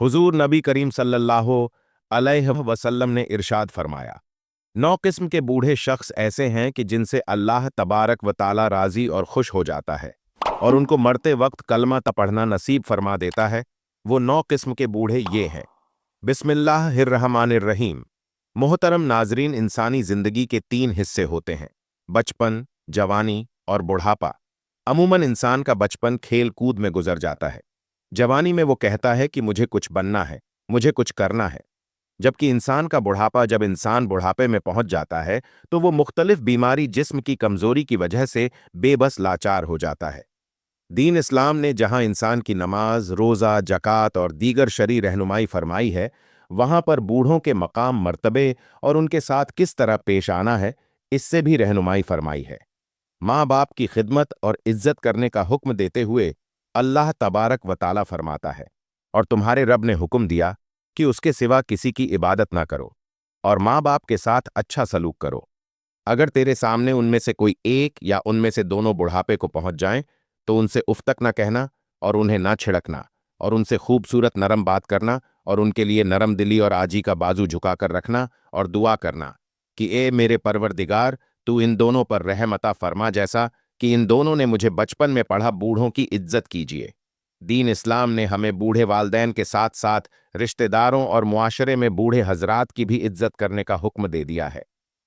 हुजूर नबी करीम सल्लल्लाहु अलैहि वसल्लम ने इरशाद फरमाया, 9 किस्म के बूढ़े शख्स ऐसे हैं कि जिनसे अल्लाह तबारक व ताला राजी और खुश हो जाता है और उनको मरते वक्त कलमा पढ़ना नसीब फरमा देता है। वो 9 किस्म के बूढ़े ये हैं। बिस्मिल्लाहिर्रहमानिर्रहीम। मोहतरम नाजरीन, इंसानी जिंदगी के 3 हिस्से होते हैं: बचपन, जवानी और बुढ़ापा। अमूमन इंसान का बचपन खेल कूद में गुजर जाता है। जवानी में वो कहता है कि मुझे कुछ बनना है, मुझे कुछ करना है। जबकि इंसान का बुढ़ापा, जब इंसान बुढ़ापे में पहुंच जाता है तो वो मुख्तलिफ बीमारी, जिस्म की कमजोरी की वजह से बेबस लाचार हो जाता है। दीन इस्लाम ने जहां इंसान की नमाज, रोज़ा, जक़ात और दीगर शरई रहनुमाई फरमाई है, वहां पर बूढ़ों के मकाम, मर्तबे और उनके साथ किस तरह पेश आना है, इससे भी रहनुमाई फरमाई है। माँ बाप की खिदमत और इज्जत करने का हुक्म देते हुए अल्लाह तबारक व ताला फरमाता है, और तुम्हारे रब ने हुक्म दिया कि उसके सिवा किसी की इबादत ना करो और माँ बाप के साथ अच्छा सलूक करो। अगर तेरे सामने उनमें से कोई एक या उनमें से दोनों बुढ़ापे को पहुंच जाएं, तो उनसे उफ तक न कहना और उन्हें ना छिड़कना, और उनसे खूबसूरत नरम बात करना और उनके लिए नरम दिली और आजी का बाजू झुकाकर रखना और दुआ करना कि ए मेरे परवरदिगार, तू इन दोनों पर रहम अता फरमा, जैसा कि इन दोनों ने मुझे बचपन में पढ़ा, बूढ़ों की इज्जत कीजिए। दीन इस्लाम ने हमें बूढ़े वालदैन के साथ साथ रिश्तेदारों और मुआशरे में बूढ़े हजरात की भी इज्जत करने का हुक्म दे दिया है।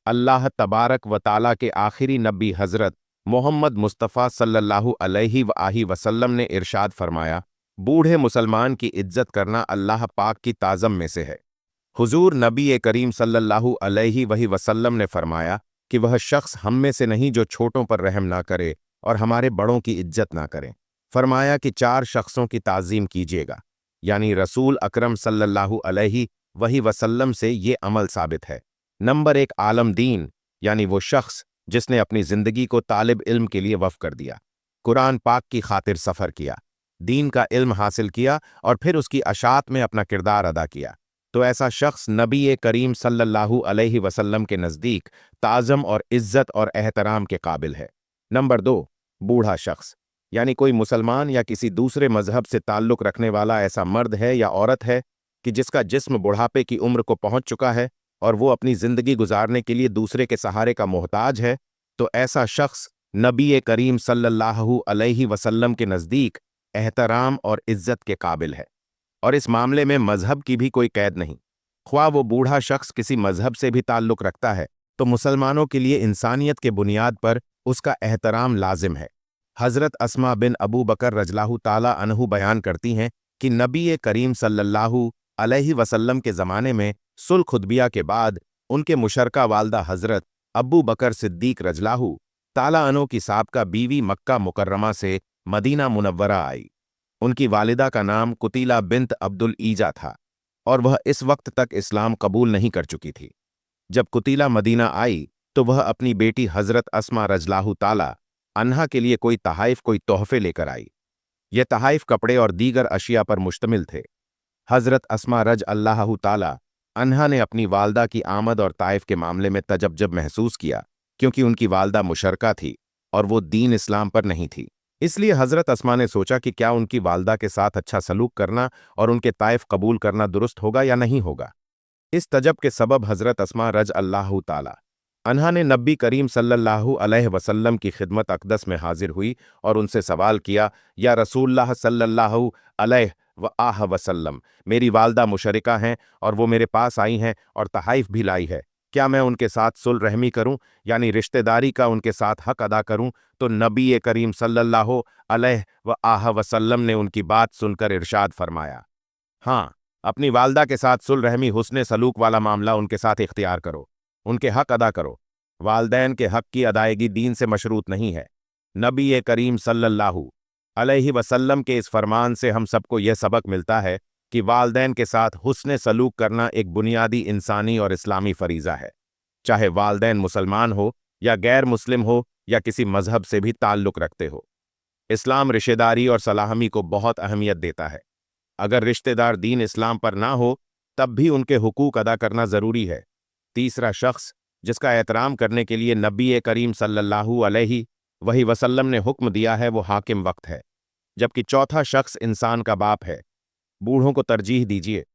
अल्लाह तबारक व ताला के आखिरी नबी हजरत मोहम्मद मुस्तफ़ा सल्लल्लाहु अलैहि वसल्लम ने इरशाद फरमाया, बूढ़े मुसलमान की इज्जत करना अल्लाह पाक की ताज़म में से है। हुजूर नबी करीम सल्लल्लाहु अलैहि वसल्लम ने फरमाया कि वह शख्स हम में से नहीं जो छोटों पर रहम ना करे और हमारे बड़ों की इज्जत ना करे। फरमाया कि 4 शख्सों की ताज़ीम कीजिएगा, यानी रसूल अकरम सल्लल्लाहु अलैहि वसल्लम से ये अमल साबित है। नंबर 1, आलम दीन, यानी वो शख्स जिसने अपनी जिंदगी को तालिब इल्म के लिए वफ़ कर दिया, कुरान पाक की खातिर सफ़र किया, दीन का इल्म हासिल किया और फिर उसकी अशात में अपना किरदार अदा किया। तो ऐसा शख्स नबी करीम सल्लल्लाहु अलैहि वसल्लम के नज़दीक ताज़म और इज्जत और एहतराम के काबिल है। नंबर 2, बूढ़ा शख्स, यानी कोई मुसलमान या किसी दूसरे मजहब से ताल्लुक़ रखने वाला ऐसा मर्द है या औरत है कि जिसका जिस्म बुढ़ापे की उम्र को पहुंच चुका है और वो अपनी जिंदगी गुजारने के लिए दूसरे के सहारे का मोहताज है, तो ऐसा शख्स नबी करीम सल्लल्लाहु अलैहि वसल्लम के नज़दीक एहतराम और इज्जत के काबिल है। और इस मामले में मजहब की भी कोई कैद नहीं। ख्वाह वो बूढ़ा शख्स किसी मजहब से भी ताल्लुक़ रखता है, तो मुसलमानों के लिए इंसानियत के बुनियाद पर उसका एहतराम लाजिम है। हज़रत अस्मा बिन अबू बकर रज़ियल्लाहु ताला अन्हु बयान करती हैं कि नबी करीम सल्लल्लाहु अलैहि वसल्लम के ज़माने में सुल्ह खुदबिया के बाद उनके मुशरका वालदा हज़रत अब्बू बकर सिद्दीक रज़ियल्लाहु ताला अन्हु की साबका बीवी मक्का मुकर्रमा से मदीना मुनव्वरा आई। उनकी वालिदा का नाम कुतीला बिन्त अब्दुल ईजा था और वह इस वक्त तक इस्लाम कबूल नहीं कर चुकी थी। जब कुतीला मदीना आई तो वह अपनी बेटी हज़रत अस्मा रज़ियल्लाहु ताला अन्हा के लिए कोई तहाइफ, कोई तोहफे लेकर आई। ये तहाइफ कपड़े और दीगर अशिया पर मुश्तमिल थे। हज़रत अस्मा रज़ियल्लाहु ताला अन्हा ने अपनी वालदा की आमद और ताइफ के मामले में तजब्जुब महसूस किया, क्योंकि उनकी वालदा मुशरका थी और वो दीन इस्लाम पर नहीं थी। इसलिए हज़रत अस्मा ने सोचा कि क्या उनकी वालदा के साथ अच्छा सलूक करना और उनके ताइफ कबूल करना दुरुस्त होगा या नहीं होगा। इस तजब के सबब हज़रत अस्मा रज़ियल्लाहु ताला अन्हा ने नबी करीम सल्लल्लाहु अलैहि वसल्लम की खिदमत अक़दस में हाजिर हुई और उनसे सवाल किया, या रसूलल्लाह सल्लल्लाहु अलैहि वसल्लम, मेरी वालदा मुशरिका हैं और वो मेरे पास आई हैं और तहाइफ भी लाई है, क्या मैं उनके साथ सुलह रहमी करूं, यानी रिश्तेदारी का उनके साथ हक अदा करूं? तो नबी करीम सल्लल्लाहु अलैहि वसल्लम ने उनकी बात सुनकर इरशाद फरमाया, हाँ, अपनी वालदा के साथ सुलह रहमी, हुस्ने सलूक वाला मामला उनके साथ इख्तियार करो, उनके हक अदा करो। वालदैन के हक की अदायगी दीन से मशरूत नहीं है। नबी करीम सल्लल्लाहु अलैहि वसल्लम के इस फरमान से हम सबको यह सबक मिलता है कि वालदैन के साथ हुस्ने सलूक करना एक बुनियादी इंसानी और इस्लामी फरीज़ा है, चाहे वालदैन मुसलमान हो या गैर मुस्लिम हो या किसी मजहब से भी ताल्लुक़ रखते हो। इस्लाम रिश्तेदारी और सलाहमी को बहुत अहमियत देता है। अगर रिश्तेदार दीन इस्लाम पर ना हो तब भी उनके हुकूक अदा करना ज़रूरी है। तीसरा शख्स जिसका एहतराम करने के लिए नबी करीम सल्लल्लाहु अलैहि वसल्लम ने हुक्म दिया है वो हाकिम वक्त है, जबकि चौथा शख्स इंसान का बाप है। बूढ़ों को तरजीह दीजिए।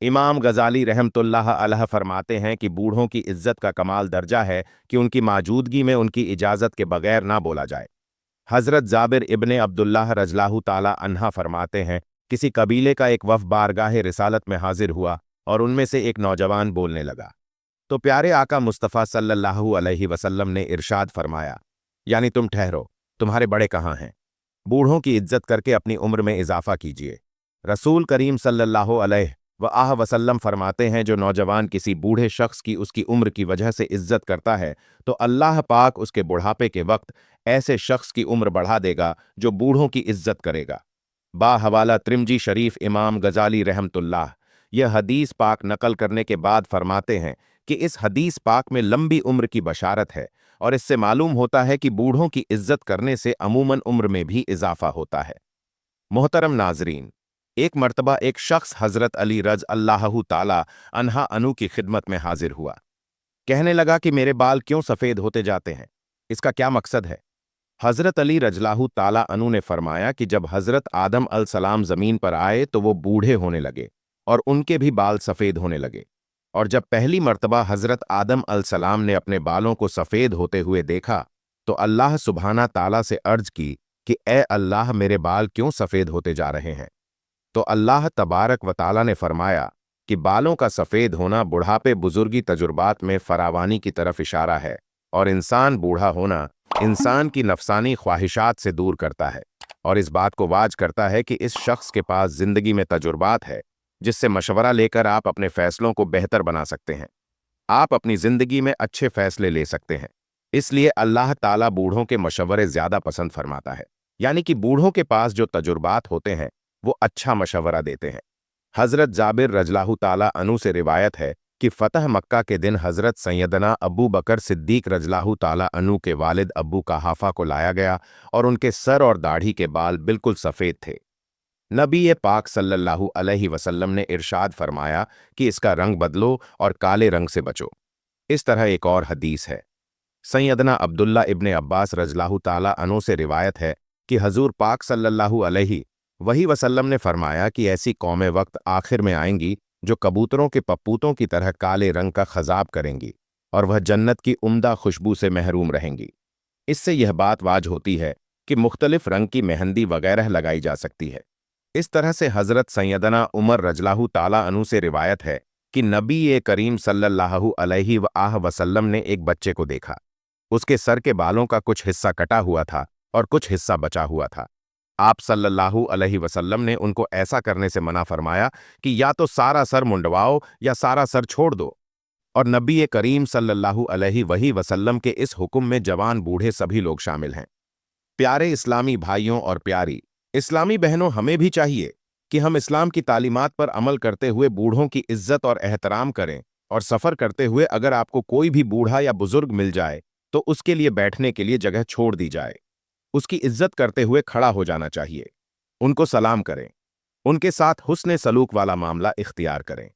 इमाम गजाली रहमतुल्लाह अलैह फरमाते हैं कि बूढ़ों की इज्जत का कमाल दर्जा है कि उनकी मौजूदगी में उनकी इजाज़त के बगैर ना बोला जाए। हज़रत जाबिर इब्ने अब्दुल्लाह रज़ियल्लाहु ताला अन्हा फरमाते हैं, किसी कबीले का एक वफ़द बारगाह रिसालत में हाजिर हुआ और उनमें से एक नौजवान बोलने लगा तो प्यारे आका मुस्तफ़ा सल्लल्लाहु अलैहि वसल्लम ने इरशाद फरमाया, यानी तुम ठहरो, तुम्हारे बड़े कहाँ हैं? बूढ़ों की इज्जत करके अपनी उम्र में इजाफा कीजिए। रसूल करीम सल्लल्लाहु अलैहि वसल्लम फरमाते हैं, जो नौजवान किसी बूढ़े शख्स की उसकी उम्र की वजह से इज्जत करता है तो अल्लाह पाक उसके बुढ़ापे के वक्त ऐसे शख्स की उम्र बढ़ा देगा जो बूढ़ों की इज्जत करेगा। बाहवाला त्रिमजी शरीफ इमाम गजाली रहमतुल्लाह यह हदीस पाक नकल करने के बाद फरमाते हैं कि इस हदीस पाक में लंबी उम्र की बशारत है और इससे मालूम होता है कि बूढ़ों की इज्जत करने से अमूमन उम्र में भी इजाफा होता है। मोहतरम नाजरीन, एक मर्तबा एक शख्स हजरत अली रज अल्लाहु ताला अन्हा अनु की खिदमत में हाजिर हुआ। कहने लगा कि मेरे बाल क्यों सफ़ेद होते जाते हैं, इसका क्या मकसद है? हजरत अली रजलाहु ताला अनु ने फरमाया कि जब हजरत आदम अल सलाम जमीन पर आए तो वो बूढ़े होने लगे और उनके भी बाल सफ़ेद होने लगे, और जब पहली मर्तबा हजरत आदम अल सलाम ने अपने बालों को सफ़ेद होते हुए देखा तो अल्लाह सुब्हाना ताला से अर्ज की कि ए अल्लाह, मेरे बाल क्यों सफ़ेद होते जा रहे हैं? तो अल्लाह तबारक व ताला ने फरमाया कि बालों का सफ़ेद होना बुढ़ापे बुजुर्गी तजुर्बात में फरावानी की तरफ इशारा है, और इंसान बूढ़ा होना इंसान की नफसानी ख्वाहिशात से दूर करता है और इस बात को वाज करता है कि इस शख्स के पास जिंदगी में तजुर्बात है जिससे मशवरा लेकर आप अपने फैसलों को बेहतर बना सकते हैं। आप अपनी जिंदगी में अच्छे फैसले ले सकते हैं। इसलिए अल्लाह ताला बूढ़ों के मशवरे ज्यादा पसंद फरमाता है, यानी कि बूढ़ों के पास जो तजुर्बात होते हैं वो अच्छा मशवरा देते हैं। हजरत जाबिर रज़ियल्लाहु ताला अनु से रिवायत है कि फतह मक्का के दिन हजरत सैयदना अबू बकर सिद्दीक रज़ियल्लाहु ताला अनु के वालिद अबू कहाफा को लाया गया और उनके सर और दाढ़ी के बाल बिल्कुल सफ़ेद थे। नबी पाक सल्लल्लाहु अलैहि वसल्लम ने इरशाद फरमाया कि इसका रंग बदलो और काले रंग से बचो। इस तरह एक और हदीस है। सैयदना अब्दुल्ला इब्ने अब्बास रज़ियल्लाहु ताला अन्हु से रिवायत है कि हजूर पाक सल्लल्लाहु अलैहि वसल्लम ने फरमाया कि ऐसी कौमें वक्त आखिर में आएंगी जो कबूतरों के पप्पूतों की तरह काले रंग का खजाब करेंगी और वह जन्नत की उम्दा खुशबू से महरूम रहेंगी। इससे यह बात वाज होती है कि मुख्तलिफ रंग की मेहंदी वगैरह लगाई जा सकती है। इस तरह से हजरत सैयदना उमर रज़ियल्लाहु ताला अन्हु से रिवायत है कि नबी करीम सल्लल्लाहु अलैहि वसल्लम ने एक बच्चे को देखा। उसके सर के बालों का कुछ हिस्सा कटा हुआ था और कुछ हिस्सा बचा हुआ था। आप सल्लल्लाहु अलैहि वसल्लम ने उनको ऐसा करने से मना फरमाया कि या तो सारा सर मुंडवाओ या सारा सर छोड़ दो, और नबी करीम सल्लल्लाहु अलैहि वसल्लम के इस हुक्म में जवान बूढ़े सभी लोग शामिल हैं। प्यारे इस्लामी भाइयों और प्यारी इस्लामी बहनों, हमें भी चाहिए कि हम इस्लाम की तालीमात पर अमल करते हुए बूढ़ों की इज्जत और एहतराम करें, और सफ़र करते हुए अगर आपको कोई भी बूढ़ा या बुजुर्ग मिल जाए तो उसके लिए बैठने के लिए जगह छोड़ दी जाए। उसकी इज्जत करते हुए खड़ा हो जाना चाहिए। उनको सलाम करें, उनके साथ हुस्ने सलूक वाला मामला इख्तियार करें,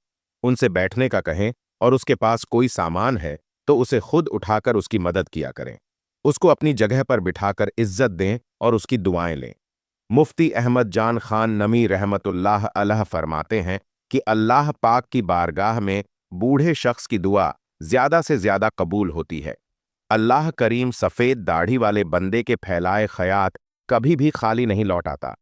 उनसे बैठने का कहें, और उसके पास कोई सामान है तो उसे खुद उठाकर उसकी मदद किया करें। उसको अपनी जगह पर बिठाकर इज्जत दें और उसकी दुआएं लें। मुफ्ती अहमद जान खान नमी रहमतुल्लाह अलैह फरमाते हैं कि अल्लाह पाक की बारगाह में बूढ़े शख्स की दुआ ज्यादा से ज्यादा कबूल होती है। अल्लाह करीम सफ़ेद दाढ़ी वाले बंदे के फैलाए खयात कभी भी खाली नहीं लौटाता।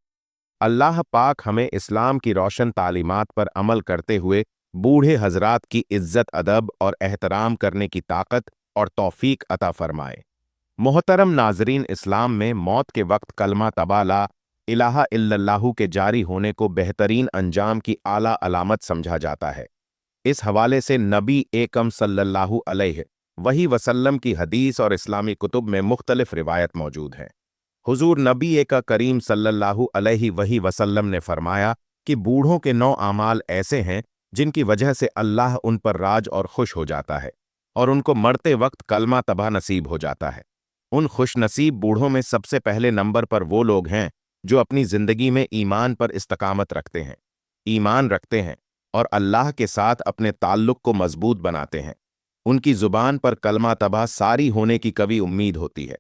अल्लाह पाक हमें इस्लाम की रोशन तालीमात पर अमल करते हुए बूढ़े हजरात की इज्जत अदब और एहतराम करने की ताकत और तौफीक अता फरमाए। मोहतरम नाजरीन, इस्लाम में मौत के वक्त कलमा तबा ला इलाहा इल्लल्लाहु के जारी होने को बेहतरीन अंजाम की आला अलामत समझा जाता है। इस हवाले से नबी एकम सल्लल्लाहु अलैहि वसल्लम की हदीस और इस्लामी कुतुब में मुख्तलिफ रिवायत मौजूद हैं। हुजूर नबी करीम सल्लल्लाहु अलैहि वसल्लम ने फरमाया कि बूढ़ों के 9 आमाल ऐसे हैं जिनकी वजह से अल्लाह उन पर राज और खुश हो जाता है और उनको मरते वक्त कलमा तबा नसीब हो जाता है। उन खुशनसीब बूढ़ों में सबसे पहले नंबर पर वो लोग हैं जो अपनी जिंदगी में ईमान पर इस्तकामत रखते हैं, ईमान रखते हैं और अल्लाह के साथ अपने ताल्लुक को मजबूत बनाते हैं। उनकी जुबान पर कलमा तबा सारी होने की कभी उम्मीद होती है।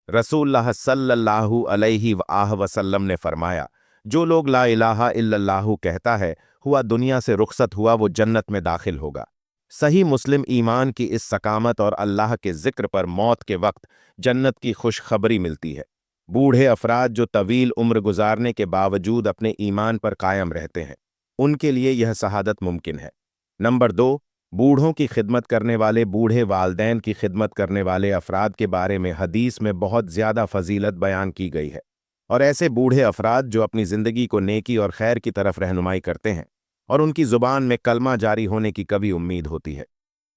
रसूलुल्लाह सल्लल्लाहु अलैहि वसल्लम ने फरमाया, जो लोग ला इलाहा इल्लल्लाहु कहता है हुआ दुनिया से रुखसत हुआ वो जन्नत में दाखिल होगा। सही मुस्लिम ईमान की इस सकामत और अल्लाह के जिक्र पर मौत के वक्त जन्नत की खुशखबरी मिलती है। बूढ़े अफराद जो तवील उम्र गुजारने के बावजूद अपने ईमान पर कायम रहते हैं, उनके लिए यह शहादत मुमकिन है। नंबर 2, बूढ़ों की खिदमत करने वाले बूढ़े वालदैन की खिदमत करने वाले अफराद के बारे में हदीस में बहुत ज़्यादा फजीलत बयान की गई है, और ऐसे बूढ़े अफराद जो अपनी ज़िंदगी को नेकी और खैर की तरफ रहनुमाई करते हैं और उनकी ज़ुबान में कलमा जारी होने की कभी उम्मीद होती है।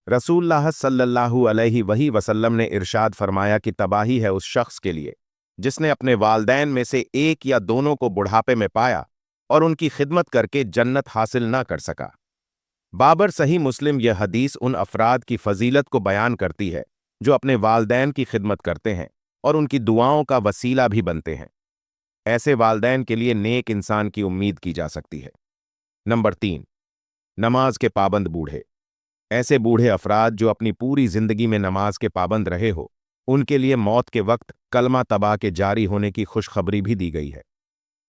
रसूलुल्लाह सल्लल्लाहु अलैहि वसल्लम ने इरशाद फरमाया कि तबाही है उस शख्स के लिए जिसने अपने वालदैन में से एक या दोनों को बुढ़ापे में पाया और उनकी खिदमत करके जन्नत हासिल ना कर सका। बाबर सही मुस्लिम यह हदीस उन अफराद की फजीलत को बयान करती है जो अपने वालदैन की खिदमत करते हैं और उनकी दुआओं का वसीला भी बनते हैं। ऐसे वालदैन के लिए नेक इंसान की उम्मीद की जा सकती है। नंबर 3, नमाज के पाबंद बूढ़े। ऐसे बूढ़े अफराद जो अपनी पूरी जिंदगी में नमाज के पाबंद रहे हो, उनके लिए मौत के वक्त कलमा तबा के जारी होने की खुशखबरी भी दी गई है।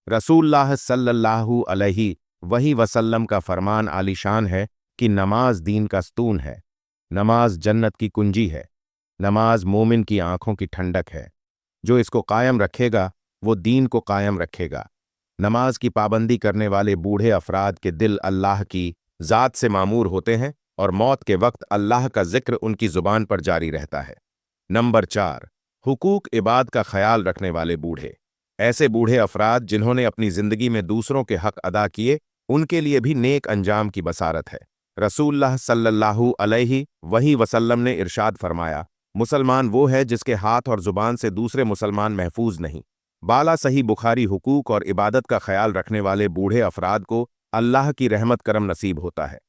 रसूलुल्लाह सल्लल्लाहु अलैहि वसल्लम का फरमान आलीशान है कि नमाज दीन का स्तून है, नमाज जन्नत की कुंजी है, नमाज मोमिन की आंखों की ठंडक है। जो इसको कायम रखेगा वो दीन को कायम रखेगा। नमाज की पाबंदी करने वाले बूढ़े अफराद के दिल अल्लाह की ज़ात से मामूर होते हैं और मौत के वक्त अल्लाह का जिक्र उनकी जुबान पर जारी रहता है। नंबर 4, हुकूक इबाद का ख्याल रखने वाले बूढ़े। ऐसे बूढ़े अफराद जिन्होंने अपनी जिंदगी में दूसरों के हक अदा किए, उनके लिए भी नेक अंजाम की बसारत है। रसूलुल्लाह सल्लल्लाहु अलैहि वसल्लम ने इरशाद फरमाया, मुसलमान वो है जिसके हाथ और जुबान से दूसरे मुसलमान महफूज नहीं। बाला सही बुखारी हुकूक और इबादत का ख्याल रखने वाले बूढ़े अफराद को अल्लाह की रहमत करम नसीब होता है।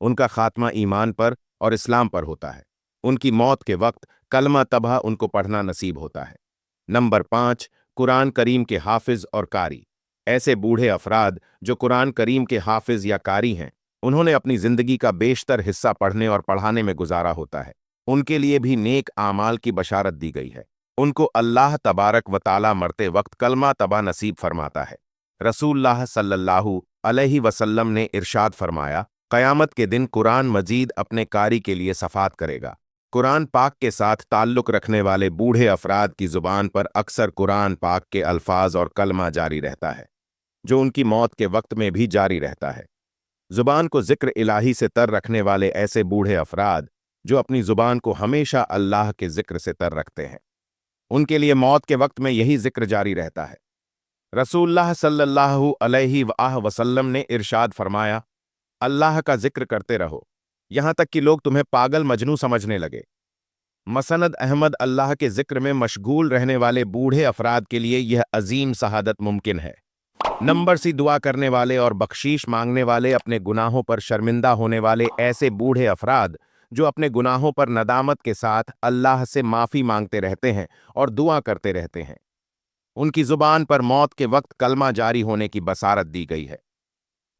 उनका खात्मा ईमान पर और इस्लाम पर होता है। उनकी मौत के वक्त कलमा तबा उनको पढ़ना नसीब होता है। नंबर 5, कुरान करीम के हाफिज और कारी। ऐसे बूढ़े अफराद जो कुरान करीम के हाफिज या कारी हैं, उन्होंने अपनी जिंदगी का बेशतर हिस्सा पढ़ने और पढ़ाने में गुजारा होता है। उनके लिए भी नेक आमाल की बशारत दी गई है। उनको अल्लाह तबारक व ताला मरते वक्त कलमा तबा नसीब फरमाता है। रसूलुल्लाह सल्लल्लाहु अलैहि वसल्लम ने इरशाद फरमाया, क़यामत के दिन कुरान मजीद अपने कारी के लिए सफ़ात करेगा। कुरान पाक के साथ ताल्लुक़ रखने वाले बूढ़े अफराद की ज़ुबान पर अक्सर कुरान पाक के अल्फाज और कलमा जारी रहता है, जो उनकी मौत के वक्त में भी जारी रहता है। ज़ुबान को ज़िक्र इलाही से तर रखने वाले ऐसे बूढ़े अफराद जो अपनी ज़ुबान को हमेशा अल्लाह के ज़िक्र से तर रखते हैं, उनके लिए मौत के वक्त में यही ज़िक्र जारी रहता है। रसूलुल्लाह सल्लल्लाहु अलैहि वसल्लम ने इरशाद फरमाया, अल्लाह का जिक्र करते रहो यहां तक कि लोग तुम्हें पागल मजनू समझने लगे। मसनद अहमद अल्लाह के जिक्र में मशगूल रहने वाले बूढ़े अफराद के लिए यह अजीम शहादत मुमकिन है। नंबर सी, दुआ करने वाले और बख्शीश मांगने वाले। अपने गुनाहों पर शर्मिंदा होने वाले ऐसे बूढ़े अफराद जो अपने गुनाहों पर नदामत के साथ अल्लाह से माफ़ी मांगते रहते हैं और दुआ करते रहते हैं, उनकी ज़ुबान पर मौत के वक्त कलमा जारी होने की बसारत दी गई है।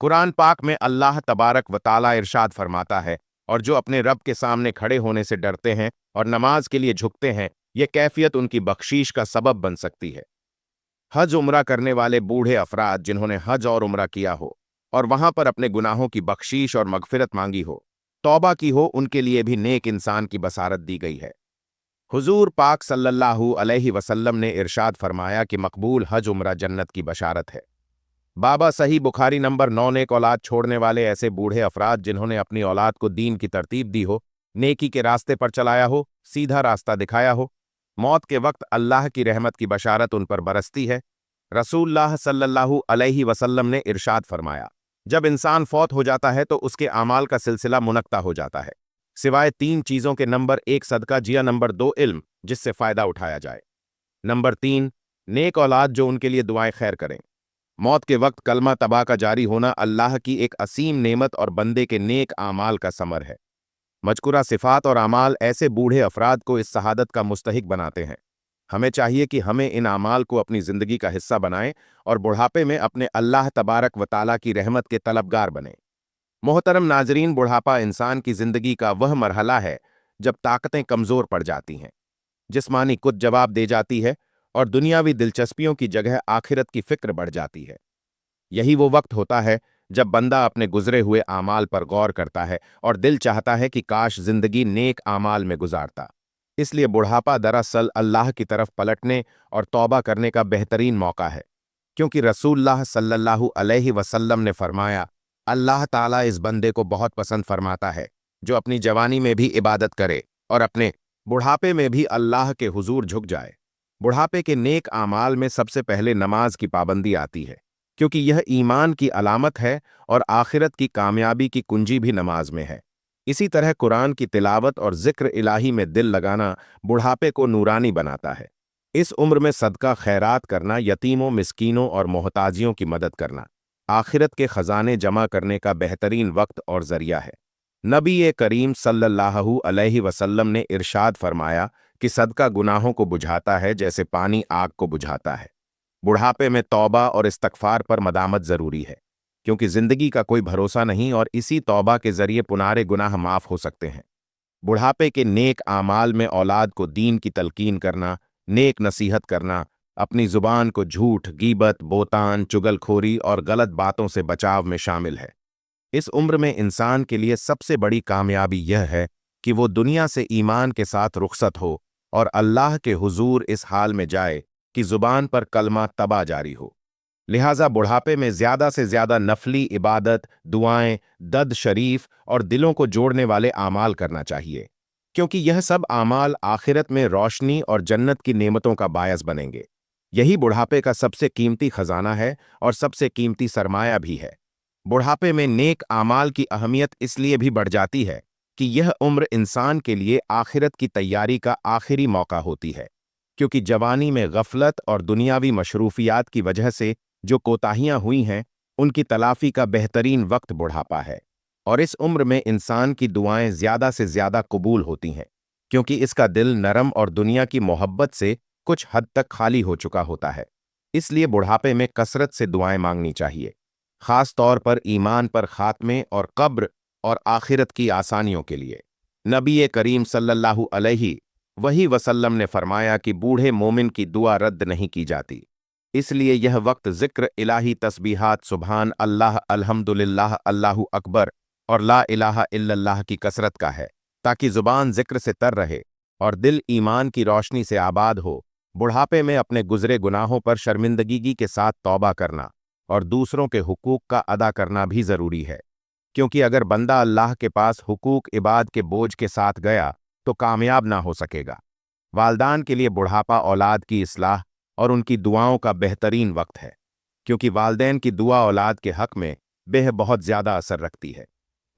कुरान पाक में अल्लाह तबारक व ताला इरशाद फरमाता है, और जो अपने रब के सामने खड़े होने से डरते हैं और नमाज के लिए झुकते हैं, यह कैफियत उनकी बख्शीश का सबब बन सकती है। हज उम्रा करने वाले बूढ़े अफराद जिन्होंने हज और उम्रा किया हो और वहां पर अपने गुनाहों की बख्शीश और मगफिरत मांगी हो, तौबा की हो, उनके लिए भी नेक इंसान की बसारत दी गई है। हुजूर पाक सल्लल्लाहु अलैहि वसल्लम ने इरशाद फरमाया कि मकबूल हज उम्रा जन्नत की बशारत है। बाबा सही बुखारी नंबर 9, नेक औलाद छोड़ने वाले ऐसे बूढ़े अफराद जिन्होंने अपनी औलाद को दीन की तरतीब दी हो, नेकी के रास्ते पर चलाया हो, सीधा रास्ता दिखाया हो, मौत के वक्त अल्लाह की रहमत की बशारत उन पर बरसती है। रसूलुल्लाह सल्लल्लाहु अलैहि वसल्लम ने इरशाद फरमाया, जब इंसान फौत हो जाता है तो उसके आमाल का सिलसिला मुनक्ता हो जाता है, सिवाय 3 चीज़ों के। नंबर 1, सदका जिया। नंबर 2, इल्म जिससे फ़ायदा उठाया जाए। नंबर 3, नेक औलाद जो उनके लिए दुआएं खैर करें। मौत के वक्त कलमा तबा का जारी होना अल्लाह की एक असीम नेमत और बंदे के नेक आमाल का समर है। मजकूरा सिफात और आमाल ऐसे बूढ़े अफराद को इस शहादत का मुस्तहिक बनाते हैं। हमें चाहिए कि हमें इन आमाल को अपनी ज़िंदगी का हिस्सा बनाएं और बुढ़ापे में अपने अल्लाह तबारक व ताला की रहमत के तलबगार बनें। मोहतरम नाजरीन, बुढ़ापा इंसान की ज़िंदगी का वह मरहला है जब ताकतें कमज़ोर पड़ जाती हैं, जिस्मानी कुछ जवाब दे जाती है और दुनियावी दिलचस्पियों की जगह आखिरत की फिक्र बढ़ जाती है। यही वो वक्त होता है जब बंदा अपने गुजरे हुए आमाल पर गौर करता है और दिल चाहता है कि काश जिंदगी नेक आमाल में गुजारता। इसलिए बुढ़ापा दरअसल अल्लाह की तरफ पलटने और तौबा करने का बेहतरीन मौका है, क्योंकि रसूलुल्लाह सल्लल्लाहु अलैहि वसल्लम ने फरमाया, अल्लाह ताला इस बंदे को बहुत पसंद फरमाता है जो अपनी जवानी में भी इबादत करे और अपने बुढ़ापे में भी अल्लाह के हुजूर झुक जाए। बुढ़ापे के नेक आमाल में सबसे पहले नमाज की पाबंदी आती है, क्योंकि यह ईमान की अलामत है और आखिरत की कामयाबी की कुंजी भी नमाज में है। इसी तरह कुरान की तिलावत और जिक्र इलाही में दिल लगाना बुढ़ापे को नूरानी बनाता है। इस उम्र में सदका खैरात करना, यतीमों, मिस्कीनों और मोहताजियों की मदद करना आखिरत के खजाने जमा करने का बेहतरीन वक्त और जरिया है। नबी करीम सल्लल्लाहु अलैहि वसल्लम ने इरशाद फरमाया कि सदका गुनाहों को बुझाता है जैसे पानी आग को बुझाता है। बुढ़ापे में तौबा और इस्तगफार पर मदामत जरूरी है, क्योंकि जिंदगी का कोई भरोसा नहीं और इसी तौबा के जरिए पुनारे गुनाह माफ हो सकते हैं। बुढ़ापे के नेक आमाल में औलाद को दीन की तलकीन करना, नेक नसीहत करना, अपनी जुबान को झूठ, गीबत, बोतान, चुगलखोरी और गलत बातों से बचाव में शामिल है। इस उम्र में इंसान के लिए सबसे बड़ी कामयाबी यह है कि वो दुनिया से ईमान के साथ रुखसत हो और अल्लाह के हुजूर इस हाल में जाए कि जुबान पर कलमा तबा जारी हो। लिहाजा बुढ़ापे में ज्यादा से ज्यादा नफली इबादत, दुआएं, दद शरीफ और दिलों को जोड़ने वाले आमाल करना चाहिए, क्योंकि यह सब आमाल आखिरत में रोशनी और जन्नत की नेमतों का बायस बनेंगे। यही बुढ़ापे का सबसे कीमती खजाना है और सबसे कीमती सरमाया भी है। बुढ़ापे में नेक आमाल की अहमियत इसलिए भी बढ़ जाती है कि यह उम्र इंसान के लिए आखिरत की तैयारी का आखिरी मौका होती है, क्योंकि जवानी में गफलत और दुनियावी मशरूफियात की वजह से जो कोताहियां हुई हैं, उनकी तलाफी का बेहतरीन वक्त बुढ़ापा है। और इस उम्र में इंसान की दुआएं ज्यादा से ज्यादा कबूल होती हैं, क्योंकि इसका दिल नरम और दुनिया की मोहब्बत से कुछ हद तक खाली हो चुका होता है। इसलिए बुढ़ापे में कसरत से दुआएं मांगनी चाहिए, खास तौर पर ईमान पर खात्मे और कब्र और आखिरत की आसानियों के लिए। नबी करीम सल्लल्लाहु अलैहि वसल्लम ने फरमाया कि बूढ़े मोमिन की दुआ रद्द नहीं की जाती। इसलिए यह वक्त जिक्र इलाही, तस्बीहात, सुभान अल्लाह, अल्हम्दुलिल्लाह, अल्लाहु अकबर और ला इलाहा इल्लल्लाह की कसरत का है, ताकि जुबान जिक्र से तर रहे और दिल ईमान की रोशनी से आबाद हो। बुढ़ापे में अपने गुजरे गुनाहों पर शर्मिंदगी के साथ तौबा करना और दूसरों के हुकूक का अदा करना भी जरूरी है, क्योंकि अगर बंदा अल्लाह के पास हुकूक इबाद के बोझ के साथ गया तो कामयाब ना हो सकेगा। वालदान के लिए बुढ़ापा औलाद की इस्लाह और उनकी दुआओं का बेहतरीन वक्त है, क्योंकि वालदैन की दुआ औलाद के हक में बहुत ज्यादा असर रखती है।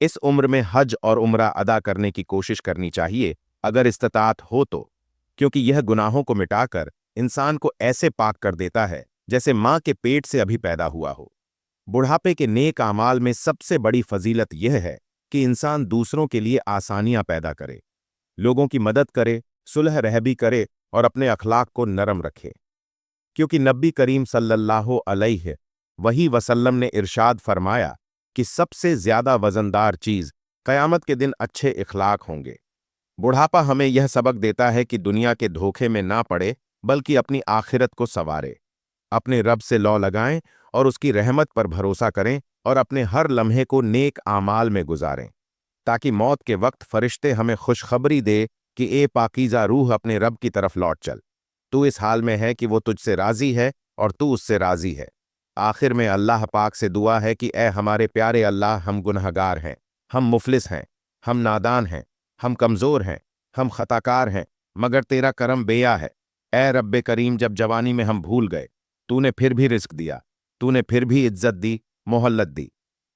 इस उम्र में हज और उम्रा अदा करने की कोशिश करनी चाहिए अगर इस्तिताअत हो तो, क्योंकि यह गुनाहों को मिटाकर इंसान को ऐसे पाक कर देता है जैसे माँ के पेट से अभी पैदा हुआ हो। बुढ़ापे के नेक आमाल में सबसे बड़ी फजीलत यह है कि इंसान दूसरों के लिए आसानियां पैदा करे, लोगों की मदद करे, सुलह रहबी करे और अपने अखलाक को नरम रखे, क्योंकि नबी करीम सल्लल्लाहु अलैहि वसल्लम ने इरशाद फरमाया कि सबसे ज्यादा वजनदार चीज कयामत के दिन अच्छे इखलाक होंगे। बुढ़ापा हमें यह सबक देता है कि दुनिया के धोखे में ना पड़े, बल्कि अपनी आखिरत को संवारे, अपने रब से लौ लगाएं और उसकी रहमत पर भरोसा करें और अपने हर लम्हे को नेक आमाल में गुजारें, ताकि मौत के वक्त फरिश्ते हमें खुशखबरी दे कि ए पाकीज़ा रूह, अपने रब की तरफ लौट चल, तू इस हाल में है कि वो तुझसे राजी है और तू उससे राजी है। आखिर में अल्लाह पाक से दुआ है कि ए हमारे प्यारे अल्लाह, हम गुनहगार हैं, हम मुफलिस हैं, हम नादान हैं, हम कमज़ोर हैं, हम खताकार हैं, मगर तेरा करम बेया है। ए रब्बे करीम, जब जवानी में हम भूल गए, तूने फिर भी रिस्क दिया, तूने फिर भी इज्जत दी, मोहल्लत दी।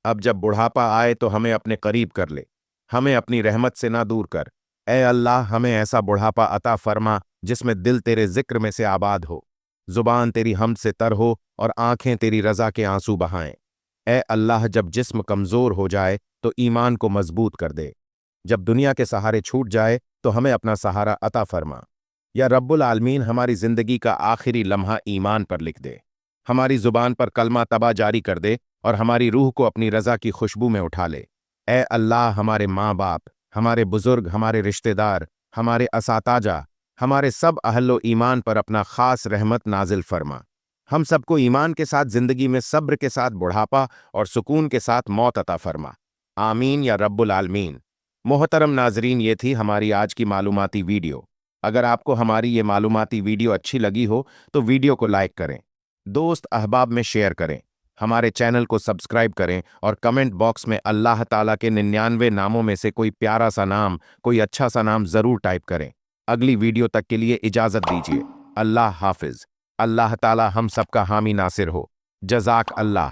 अब जब बुढ़ापा आए तो हमें अपने करीब कर ले, हमें अपनी रहमत से ना दूर कर। ए अल्लाह, हमें ऐसा बुढ़ापा अता फरमा जिसमें दिल तेरे जिक्र में से आबाद हो, जुबान तेरी हमद से तर हो और आंखें तेरी रजा के आंसू बहाएं। ए अल्लाह, जब जिस्म कमजोर हो जाए तो ईमान को मजबूत कर दे, जब दुनिया के सहारे छूट जाए तो हमें अपना सहारा अता फरमा। या रब्बुल आलमीन, हमारी जिंदगी का आखिरी लम्हा ईमान पर लिख दे, हमारी जुबान पर कलमा तबा जारी कर दे और हमारी रूह को अपनी रजा की खुशबू में उठा ले। ए अल्लाह, हमारे माँ बाप, हमारे बुजुर्ग, हमारे रिश्तेदार, हमारे असाताजा, हमारे सब अहलो ईमान पर अपना खास रहमत नाजिल फरमा। हम सबको ईमान के साथ जिंदगी में सब्र के साथ बुढ़ापा और सुकून के साथ मौत अता फरमा। आमीन या रब्बुल आलमीन। मोहतरम नाजरीन, ये थी हमारी आज की मालूमाती वीडियो। अगर आपको हमारी ये मालूमाती वीडियो अच्छी लगी हो तो वीडियो को लाइक करें, दोस्त अहबाब में शेयर करें, हमारे चैनल को सब्सक्राइब करें और कमेंट बॉक्स में अल्लाह ताला के 99 नामों में से कोई प्यारा सा नाम, कोई अच्छा सा नाम जरूर टाइप करें। अगली वीडियो तक के लिए इजाजत दीजिए। अल्लाह हाफिज। अल्लाह ताला हम सबका हामी नासिर हो। जज़ाक अल्लाह।